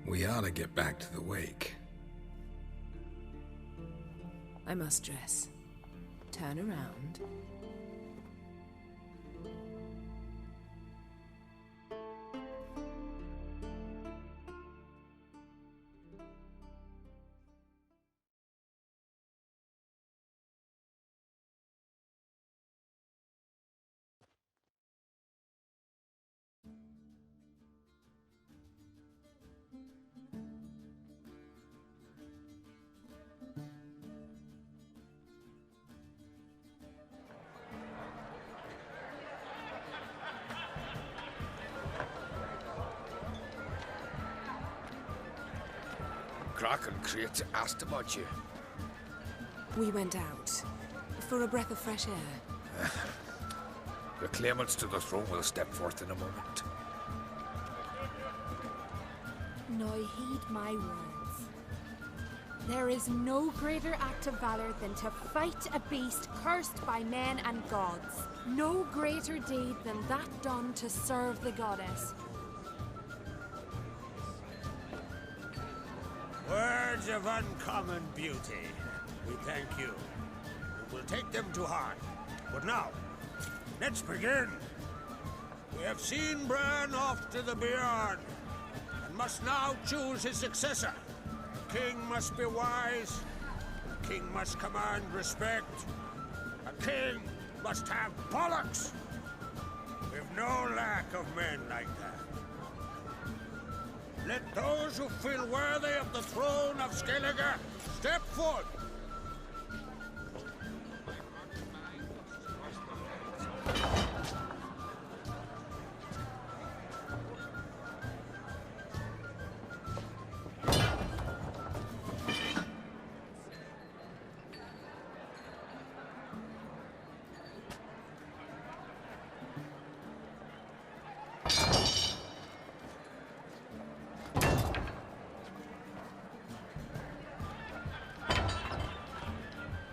We ought to get back to the wake. I must dress. Turn around. Crach and Crate asked about you. We went out. For a breath of fresh air. The claimants to the throne will step forth in a moment. Now heed my words. There is no greater act of valor than to fight a beast cursed by men and gods. No greater deed than that done to serve the goddess. Words of uncommon beauty. We thank you. We will take them to heart. But now, let's begin. We have seen Bran off to the Beyond, and must now choose his successor. The king must be wise. The king must command respect. A king must have bollocks. We've no lack of men like that. Let those who feel worthy of the throne of Skellige step forward.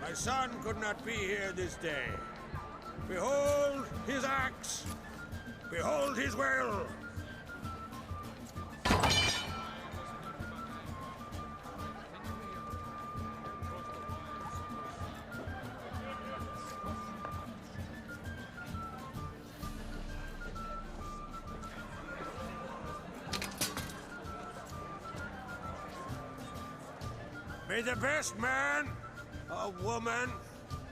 My son could not be here this day. Behold his axe. Behold his will. May the best man or woman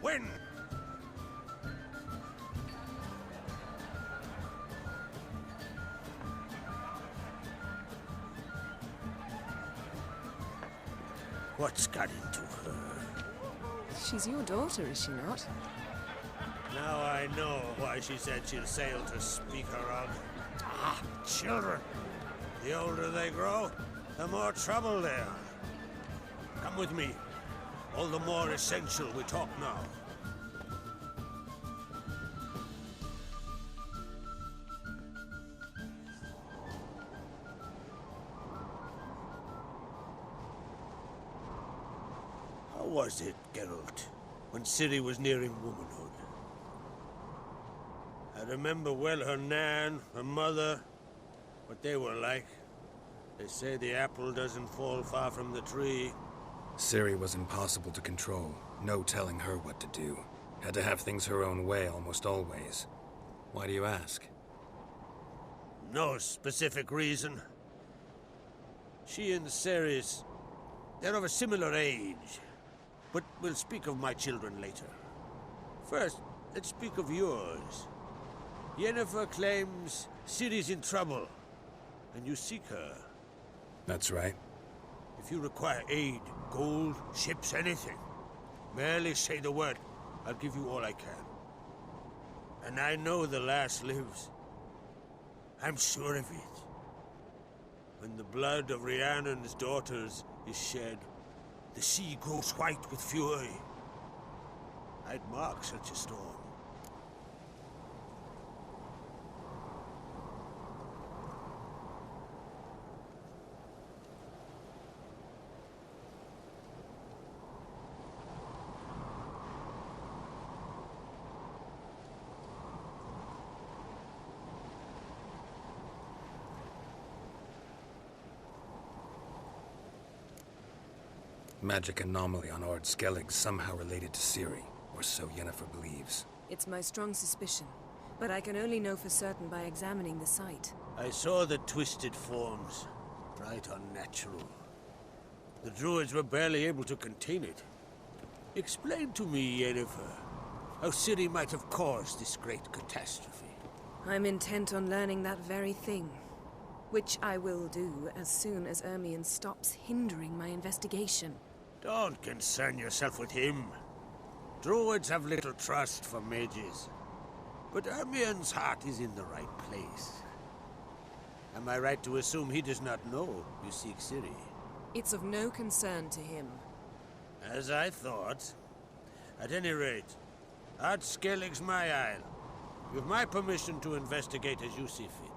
win. What's got into her? She's your daughter, is she not? Now I know why she said she'll sail to speak her of. Ah, children. The older they grow, the more trouble they are. Come with me. All the more essential we talk now. How was it, Geralt, when Ciri was nearing womanhood? I remember well her nan, her mother, what they were like. They say the apple doesn't fall far from the tree. Ciri was impossible to control. No telling her what to do. Had to have things her own way almost always. Why do you ask? No specific reason. She and Ceres, they're of a similar age. But we'll speak of my children later. First, let's speak of yours. Yennefer claims Ciri's in trouble, and you seek her. That's right. If you require aid, gold, ships, anything, merely say the word. I'll give you all I can. And I know the lass lives. I'm sure of it. When the blood of Rhiannon's daughters is shed, the sea grows white with fury. I'd mark such a storm. Magic anomaly on Ord Skellig somehow related to Ciri, or so Yennefer believes. It's my strong suspicion, but I can only know for certain by examining the site. I saw the twisted forms. Right unnatural. The druids were barely able to contain it. Explain to me, Yennefer, how Ciri might have caused this great catastrophe. I'm intent on learning that very thing, which I will do as soon as Ermion stops hindering my investigation. Don't concern yourself with him. Druids have little trust for mages. But Ermion's heart is in the right place. Am I right to assume he does not know you seek Ciri? It's of no concern to him. As I thought. At any rate, Ard Skellig's my isle. You have my permission to investigate as you see fit.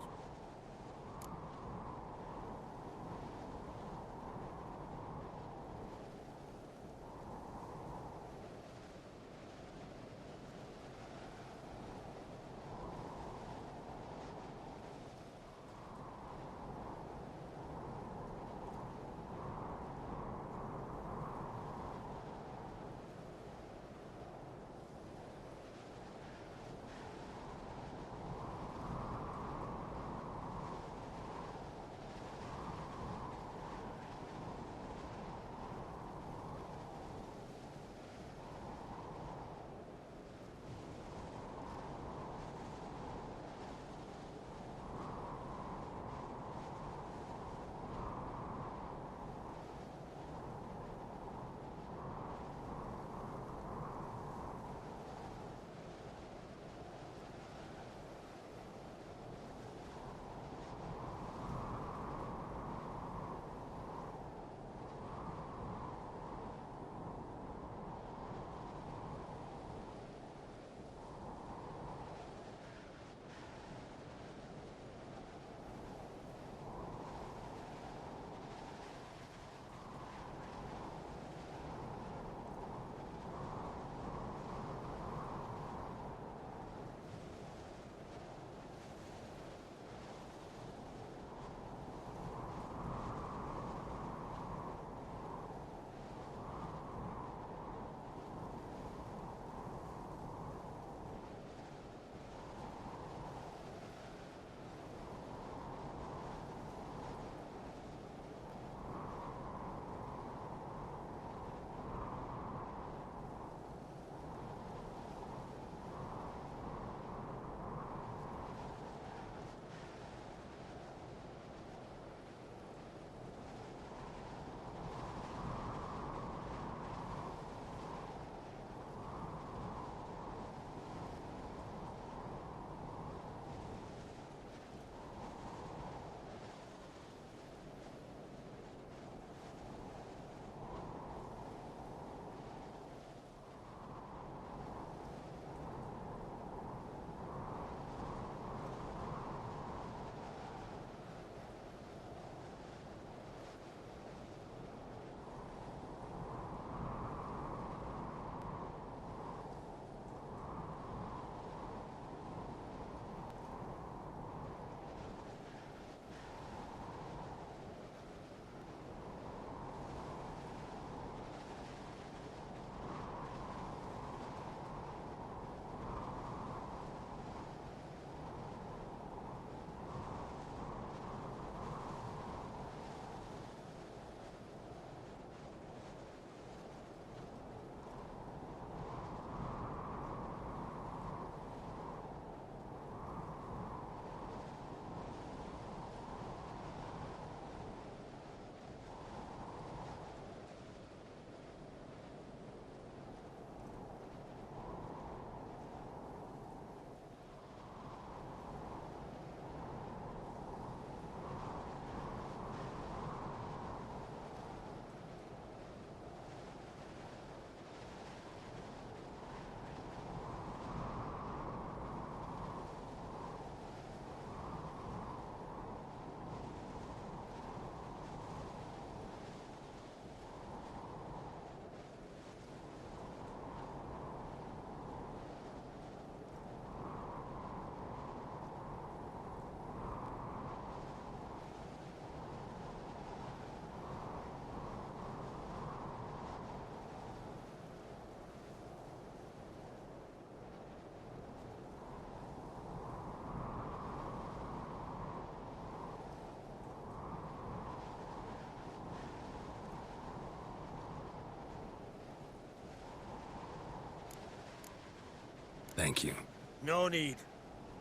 Thank you. No need.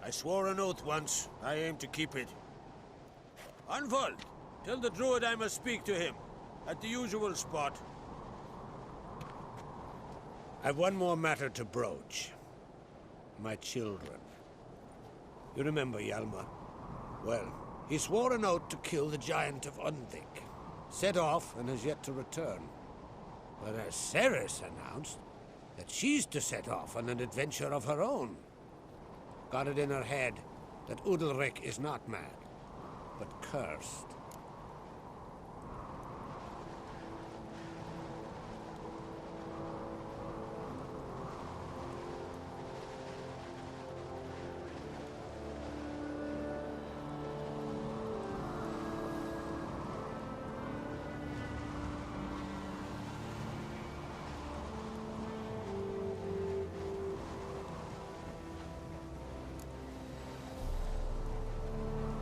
I swore an oath once. I aim to keep it. Anvald, tell the druid I must speak to him. At the usual spot. I've one more matter to broach. My children. You remember Hjalmar? Well, he swore an oath to kill the Giant of Undvik. Set off and has yet to return. But as Ceres announced that she's to set off on an adventure of her own. Got it in her head that Udalryk is not mad, but cursed.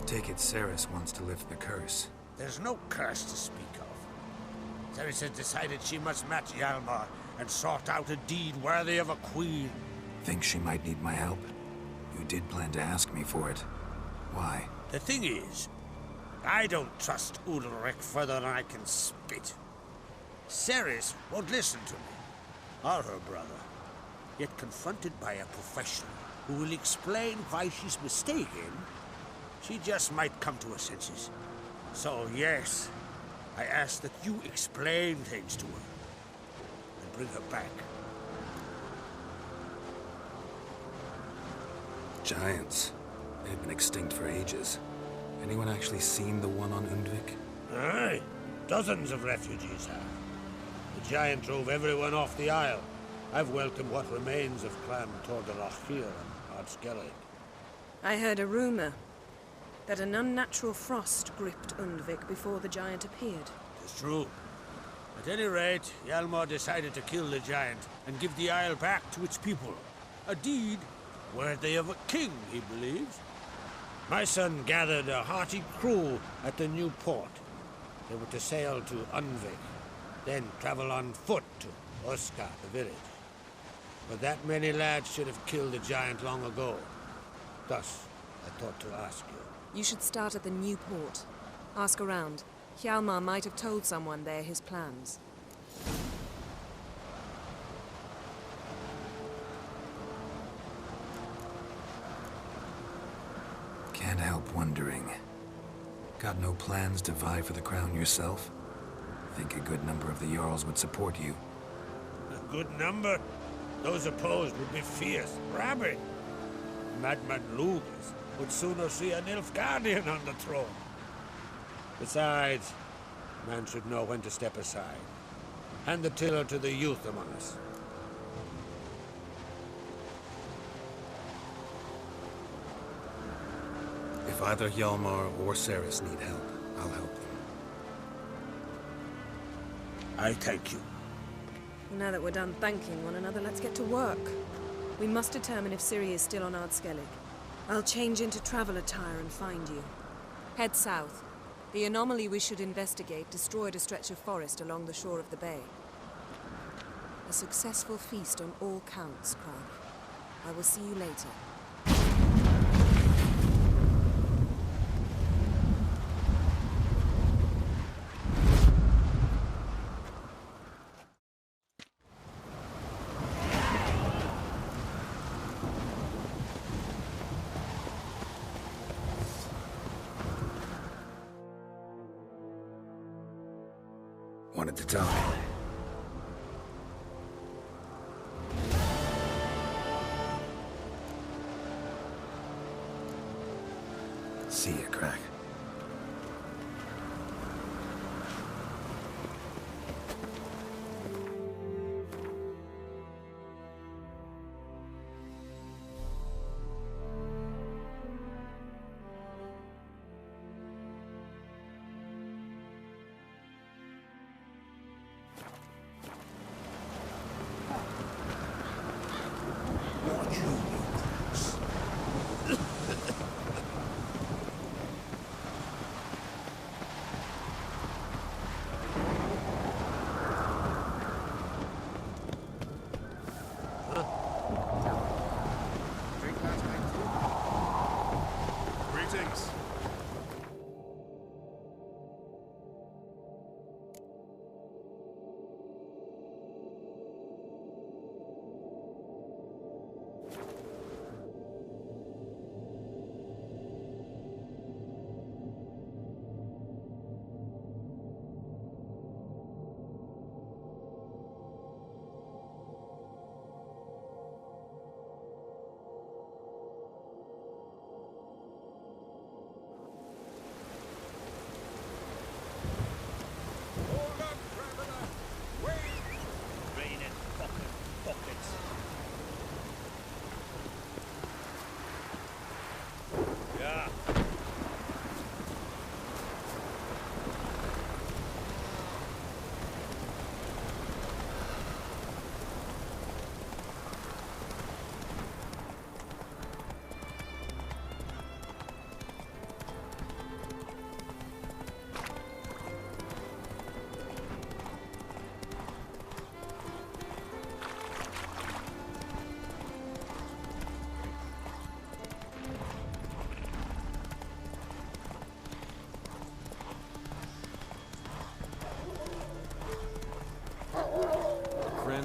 Take it Ceres wants to lift the curse. There's no curse to speak of. Ceres has decided she must match Hjalmar and sort out a deed worthy of a queen. Think she might need my help? You did plan to ask me for it. Why? The thing is, I don't trust Udalryk further than I can spit. Ceres won't listen to me, or her brother. Yet confronted by a professional who will explain why she's mistaken, she just might come to her senses. So yes, I ask that you explain things to her and bring her back. Giants. They've been extinct for ages. Anyone actually seen the one on Undvik? Aye, dozens of refugees have. The giant drove everyone off the isle. I've welcomed what remains of Clan Tordarachir and Ardskellig. I heard a rumor that an unnatural frost gripped Undvik before the giant appeared. It's true. At any rate, Hjalmar decided to kill the giant and give the isle back to its people. A deed worthy of a king, he believes. My son gathered a hearty crew at the new port. They were to sail to Undvik, then travel on foot to Oska, the village. But that many lads should have killed the giant long ago. Thus, I thought to ask you. You should start at the new port. Ask around. Hjalmar might have told someone there his plans. Can't help wondering. Got no plans to vie for the crown yourself? Think a good number of the Jarls would support you. A good number? Those opposed would be fierce, rabid. Madman Lugas would sooner see an Nilfgaardian on the throne. Besides, man should know when to step aside. Hand the tiller to the youth among us. If either Hjalmar or Ceres need help, I'll help them. I thank you. Now that we're done thanking one another, let's get to work. We must determine if Ciri is still on Ardskellig. I'll change into travel attire and find you. Head south. The anomaly we should investigate destroyed a stretch of forest along the shore of the bay. A successful feast on all counts, Krag. I will see you later. Wanted to talk. See ya, Crack.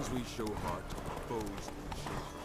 as we show heart, foes show.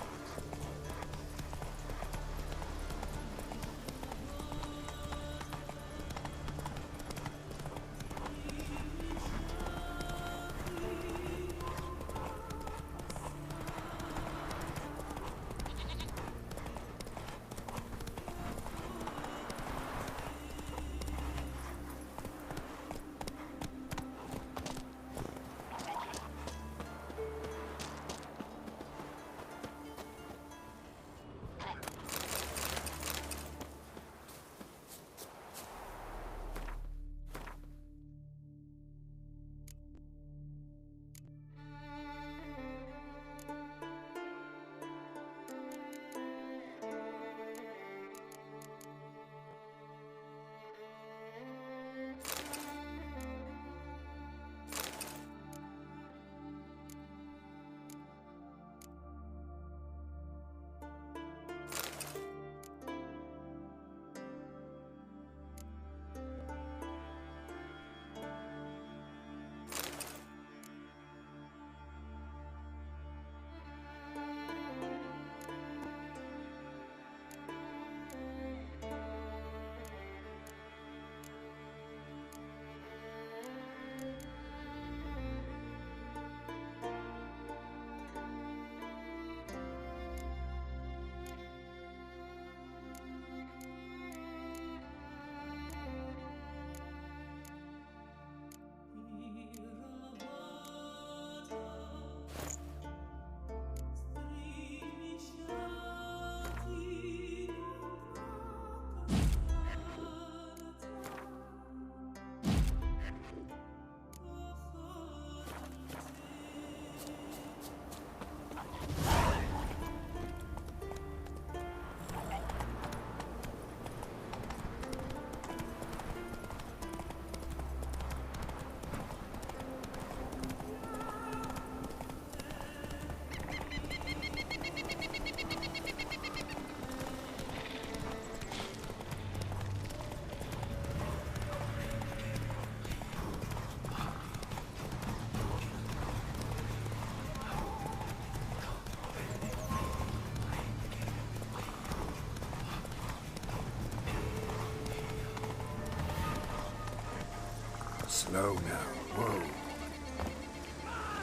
Slow now. Whoa.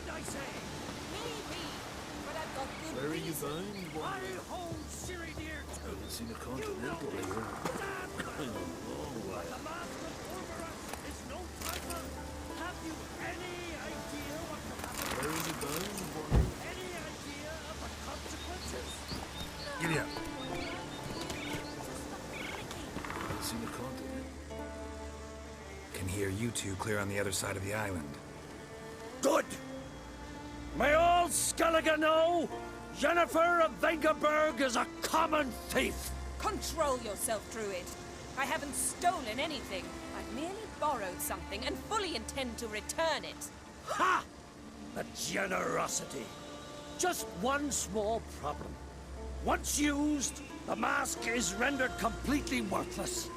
I say! Maybe, but I've got good Where are you reason. bound, I Wanderer? hold Ciri dear too! I've seen a continental here. In a long while. The Mask of Orberus is no trifle! Have you any idea what could happen? Where are you bound, Wanderer? Any idea of the consequences? Giddy up. I've seen a continent. Can hear you two clear on the other side of the island. Good! May all Skellige know Jennifer of Vengerberg is a common thief! Control yourself, Druid. I haven't stolen anything. I've merely borrowed something and fully intend to return it. Ha! The generosity. Just one small problem. Once used, the mask is rendered completely worthless.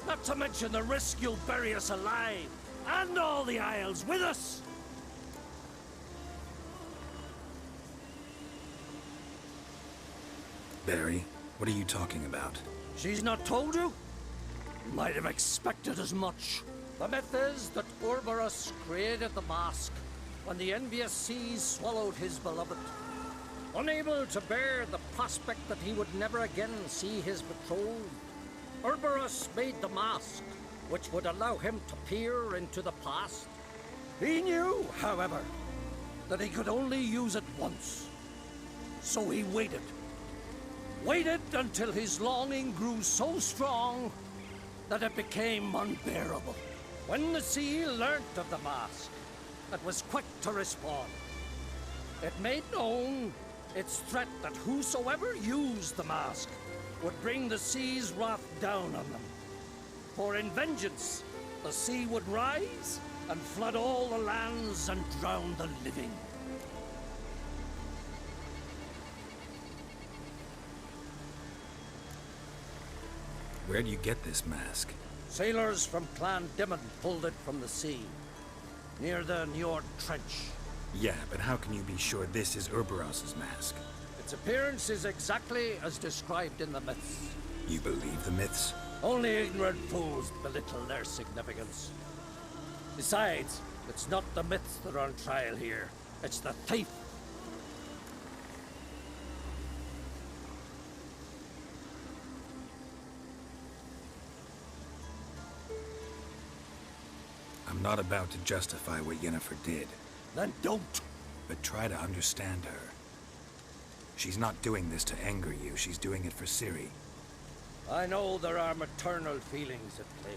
Not to mention the risk you'll bury us alive, and all the Isles with us! Barry, what are you talking about? She's not told you? Might have expected as much. The myth is that Orberus created the mask when the envious seas swallowed his beloved. Unable to bear the prospect that he would never again see his betrothed, Orberus made the mask, which would allow him to peer into the past. He knew, however, that he could only use it once. So he waited. Waited until his longing grew so strong that it became unbearable. When the sea learnt of the mask, it was quick to respond. It made known its threat that whosoever used the mask would bring the sea's wrath down on them. For in vengeance, the sea would rise and flood all the lands and drown the living. Where do you get this mask? Sailors from Clan Dimon pulled it from the sea, near the Njord Trench. Yeah, but how can you be sure this is Urberos's mask? Its appearance is exactly as described in the myths. You believe the myths? Only ignorant fools belittle their significance. Besides, it's not the myths that are on trial here. It's the thief. I'm not about to justify what Yennefer did, Then don't. but try to understand her. She's not doing this to anger you, she's doing it for Ciri. I know there are maternal feelings at play,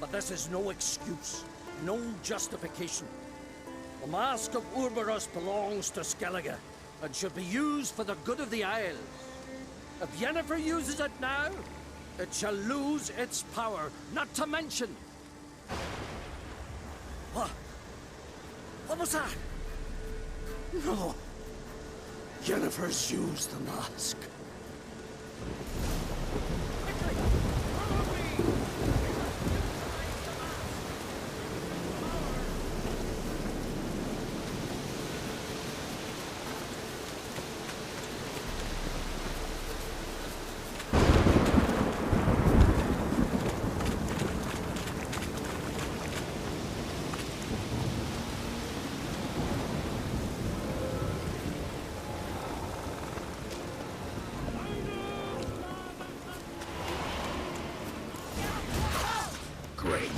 but this is no excuse, no justification. The Mask of Urboros belongs to Skellige, and should be used for the good of the Isles. If Yennefer uses it now, it shall lose its power, not to mention... What? What was that? No. Yennefer's used the mask. Great.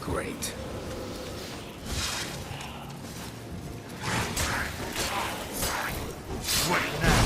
Great. What now?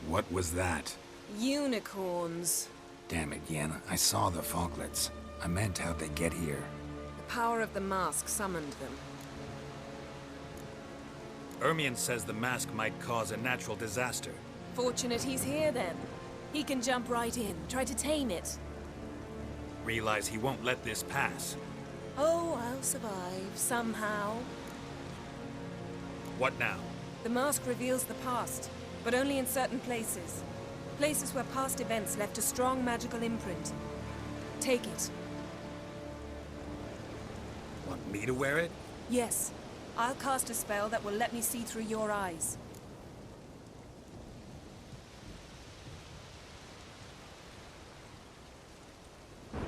What was that? Unicorns. Damn it, Yen. I saw the foglets. I meant how'd they get here? The power of the mask summoned them. Ermion says the mask might cause a natural disaster. Fortunate he's here, then. He can jump right in, try to tame it. Realize he won't let this pass. Oh, I'll survive, somehow. What now? The mask reveals the past, but only in certain places. Places where past events left a strong magical imprint. Take it. Want me to wear it? Yes. I'll cast a spell that will let me see through your eyes.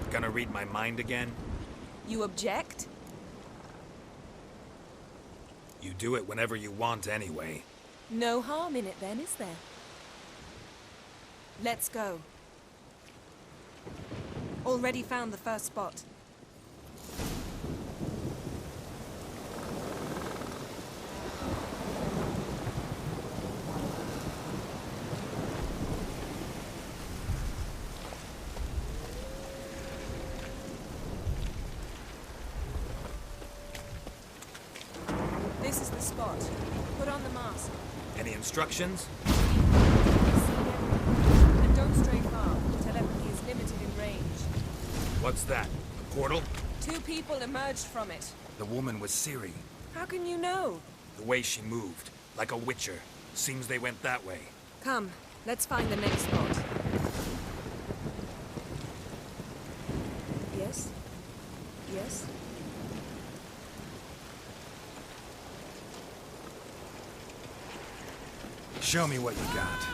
Gonna read my mind again? You object? You do it whenever you want anyway. No harm in it then, is there? Let's go. Already found the first spot. This is the spot. Put on the mask. Any instructions? And don't stray far. Telepathy is limited in range. What's that? A portal? 2 people emerged from it. The woman was Ciri. How can you know? The way she moved, like a witcher. Seems they went that way. Come, let's find the next spot. Yes? Yes? Show me what you got.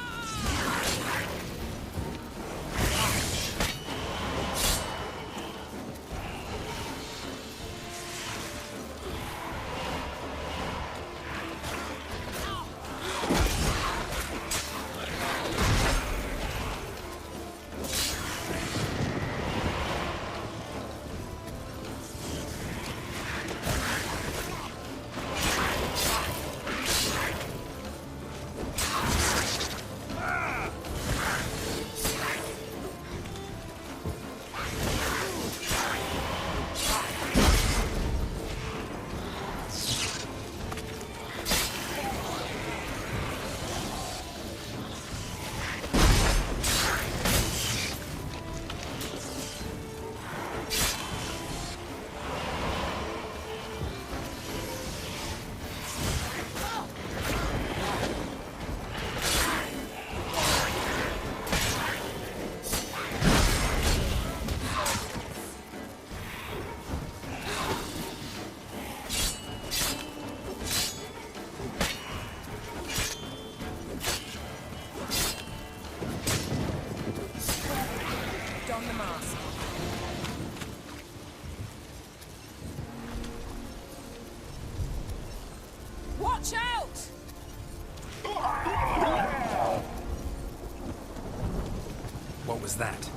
Don the mask. Watch out! What was that?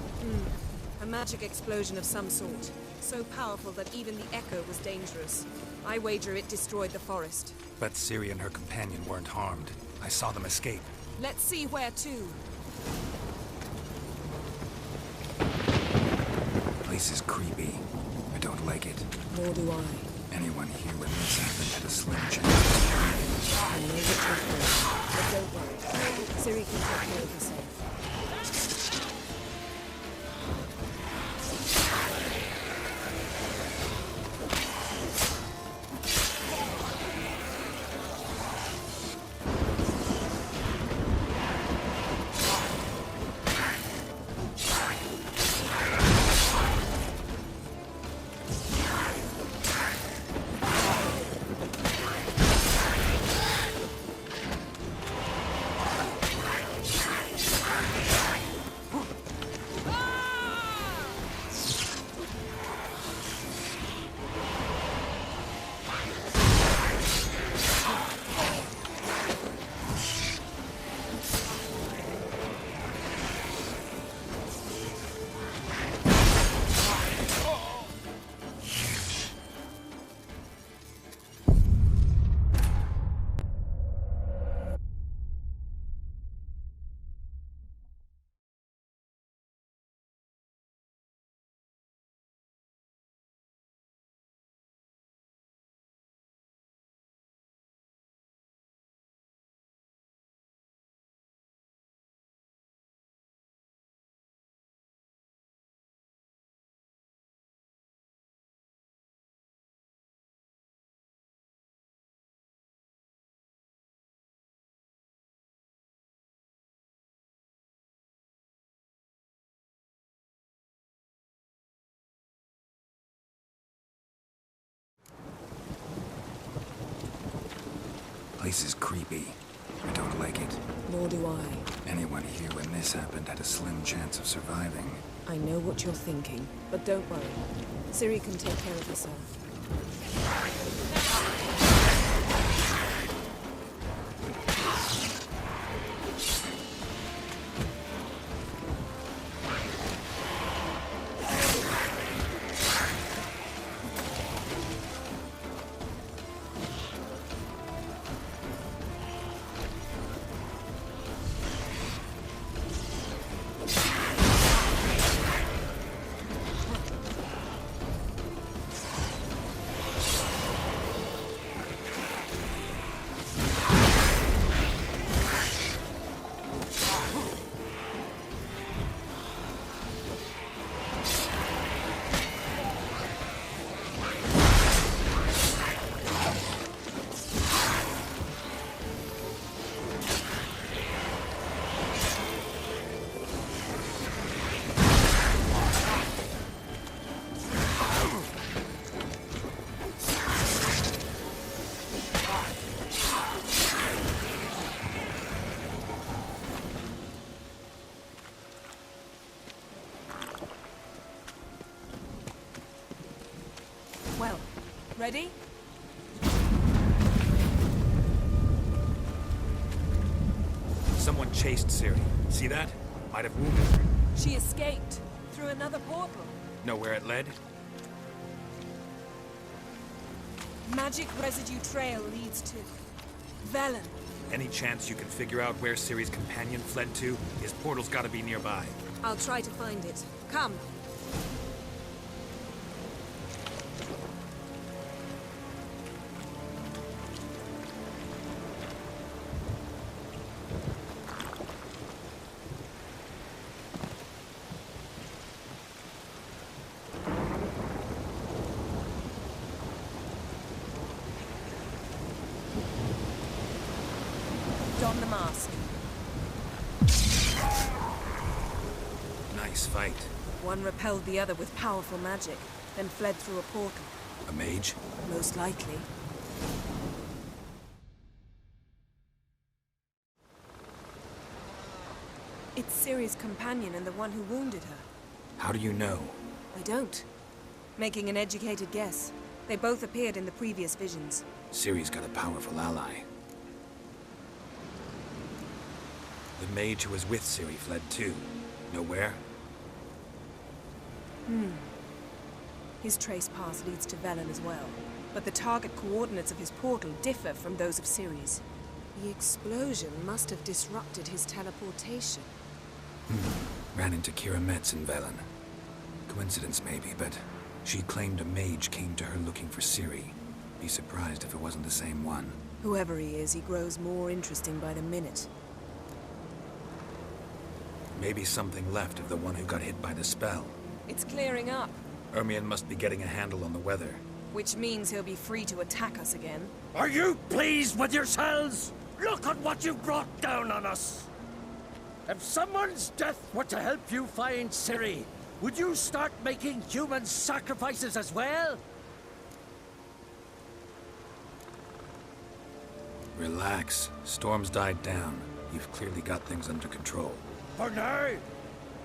A magic explosion of some sort. So powerful that even the echo was dangerous. I wager it destroyed the forest. Bet Ciri and her companion weren't harmed. I saw them escape. Let's see where to. The place is creepy. I don't like it. Nor do I. Anyone here when this happened had a slim chance. I know the truth, but don't worry. Ciri can take care of herself. place is creepy. I don't like it. Nor do I. Anyone here when this happened had a slim chance of surviving. I know what you're thinking, but don't worry. Ciri can take care of herself. Well, ready? Someone chased Ciri. See that? Might have wounded her. She escaped through another portal. Know where it led? Magic residue trail leads to Velen. Any chance you can figure out where Ciri's companion fled to? His portal's gotta be nearby. I'll try to find it. Come. Don the mask. Nice fight. One repelled the other with powerful magic, then fled through a portal. A mage? Most likely. It's Ciri's companion and the one who wounded her. How do you know? I don't. Making an educated guess. They both appeared in the previous visions. Ciri's got a powerful ally. The mage who was with Ciri fled too. Know where? His trace path leads to Velen as well. But the target coordinates of his portal differ from those of Ciri's. The explosion must have disrupted his teleportation. Ran into Kira Metz in Velen. Coincidence maybe, but she claimed a mage came to her looking for Ciri. Be surprised if it wasn't the same one. Whoever he is, he grows more interesting by the minute. Maybe something left of the one who got hit by the spell. It's clearing up, Ermion must be getting a handle on the weather. which means he'll be free to attack us again. Are you pleased with yourselves? Look at what you've brought down on us! If someone's death were to help you find Ciri, would you start making human sacrifices as well? Relax. Storm's died down. You've clearly got things under control. For now.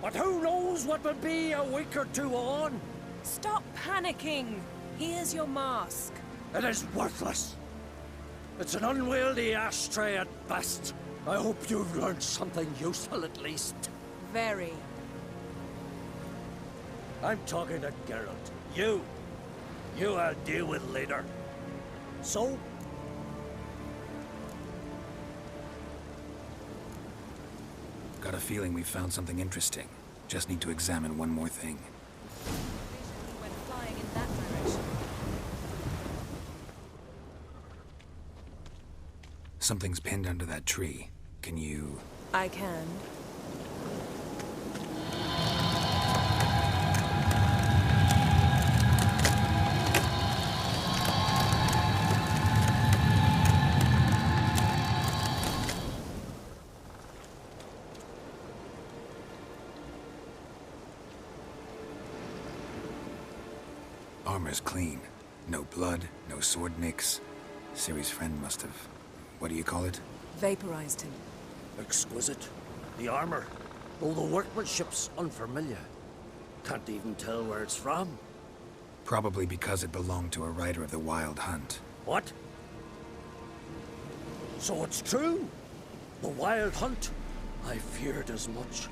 But who knows what will be a week or two on? Stop panicking! Here's your mask. It is worthless. It's an unwieldy ashtray at best. I hope you've learned something useful at least. Very. I'm talking to Geralt. You I'll deal with later. So? Got a feeling we found something interesting. Just need to examine one more thing. Went flying in that direction. Something's pinned under that tree. Can you... I can. Armor's clean. No blood, no sword nicks. Ciri's friend must have... What do you call it? Vaporized him. Exquisite. The armor, though the workmanship's unfamiliar. Can't even tell where it's from. Probably because it belonged to a rider of the Wild Hunt. What? So it's true? The Wild Hunt? I feared as much.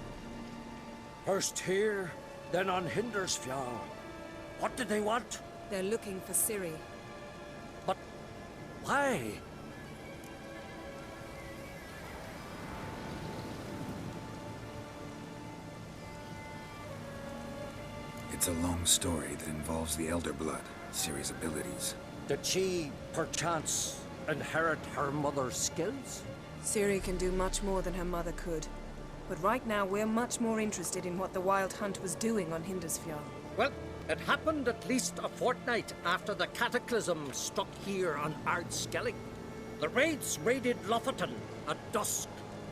First here, then on Hindersfjall. What did they want? They're looking for Ciri. But why? It's a long story that involves the Elder Blood, Ciri's abilities. Did she, perchance, inherit her mother's skills? Ciri can do much more than her mother could. But right now, we're much more interested in what the Wild Hunt was doing on Hindersfjall. Well, it happened at least a fortnight after the cataclysm struck here on Ardskellig. The raids raided Lofoten at dusk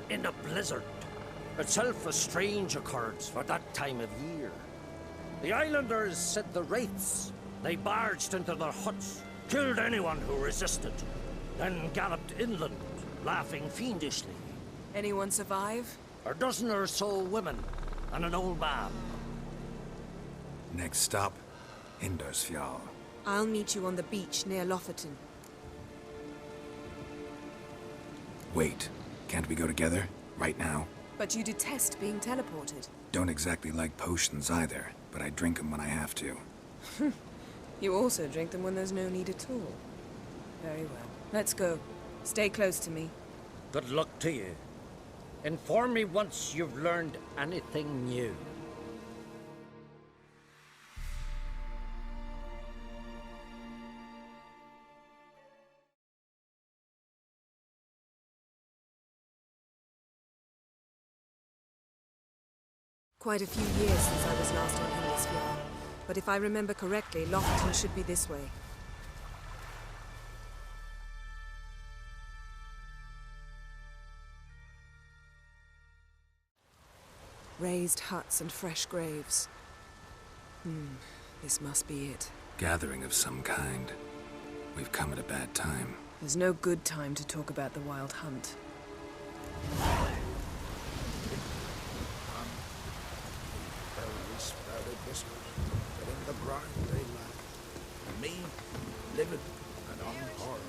in a blizzard. Itself a strange occurrence for that time of year. The islanders said the wraiths. They barged into their huts, killed anyone who resisted, then galloped inland, laughing fiendishly. Anyone survive? A dozen or so women and an old man. Next stop, Hindersfjall. I'll meet you on the beach near Lofoten. Wait, can't we go together? Right now? But you detest being teleported. Don't exactly like potions either, but I drink them when I have to. You also drink them when there's no need at all. Very well. Let's go. Stay close to me. Good luck to you. Inform me once you've learned anything new. Quite a few years since I was last on Hindersfjall. But if I remember correctly, Lofoten should be this way. Raised huts and fresh graves. This must be it. Gathering of some kind. We've come at a bad time. There's no good time to talk about the Wild Hunt. Sprouted whiskers, but in the brine they lie. And me, livid and unharmed.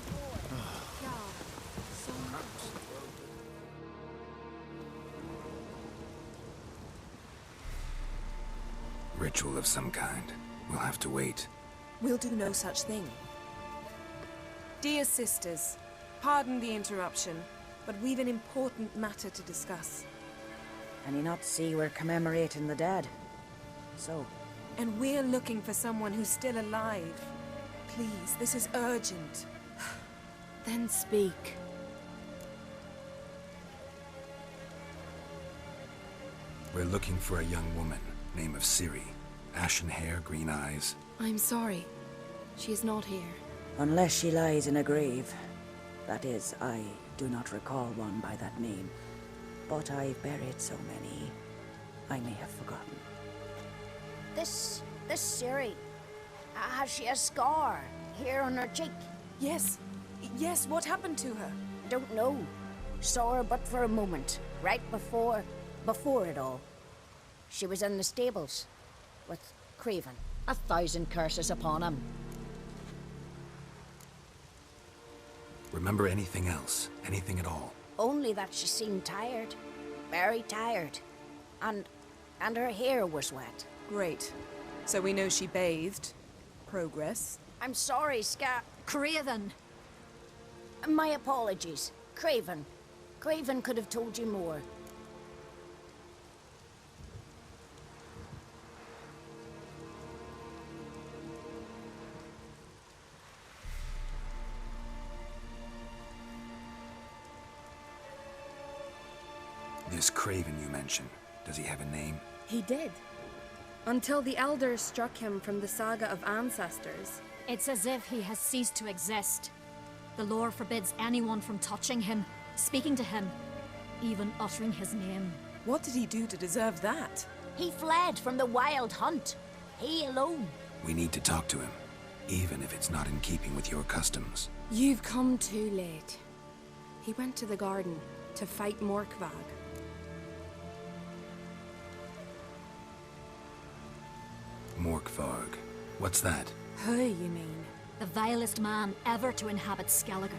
Ritual of some kind. We'll have to wait. We'll do no such thing. Dear sisters, pardon the interruption, but we've an important matter to discuss. Can you not see we're commemorating the dead? So? And we're looking for someone who's still alive. Please, this is urgent. Then speak. We're looking for a young woman, name of Ciri. Ashen hair, green eyes. I'm sorry. She is not here. Unless she lies in a grave. That is, I do not recall one by that name. But I've buried so many, I may have forgotten. This Ciri, has she a scar here on her cheek? Yes, what happened to her? Don't know. Saw her but for a moment, right before it all. She was in the stables with Craven. 1,000 curses upon him. Remember anything else? Anything at all? Only that she seemed tired. Very tired. And her hair was wet. Great. So we know she bathed. Progress. I'm sorry, Craven! My apologies. Craven. Craven could have told you more. This Craven you mentioned, does he have a name? He did. Until the Elders struck him from the Saga of Ancestors. It's as if he has ceased to exist. The lore forbids anyone from touching him, speaking to him, even uttering his name. What did he do to deserve that? He fled from the Wild Hunt. He alone. We need to talk to him, even if it's not in keeping with your customs. You've come too late. He went to the garden to fight Morkvag. Morkvarg. What's that? Who, you mean? The vilest man ever to inhabit Skellige.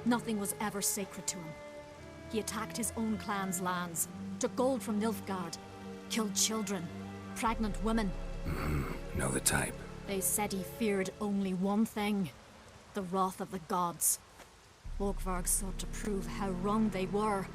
Nothing was ever sacred to him. He attacked his own clan's lands, took gold from Nilfgaard, killed children, pregnant women. Know the type. They said he feared only one thing, the wrath of the gods. Morkvarg sought to prove how wrong they were,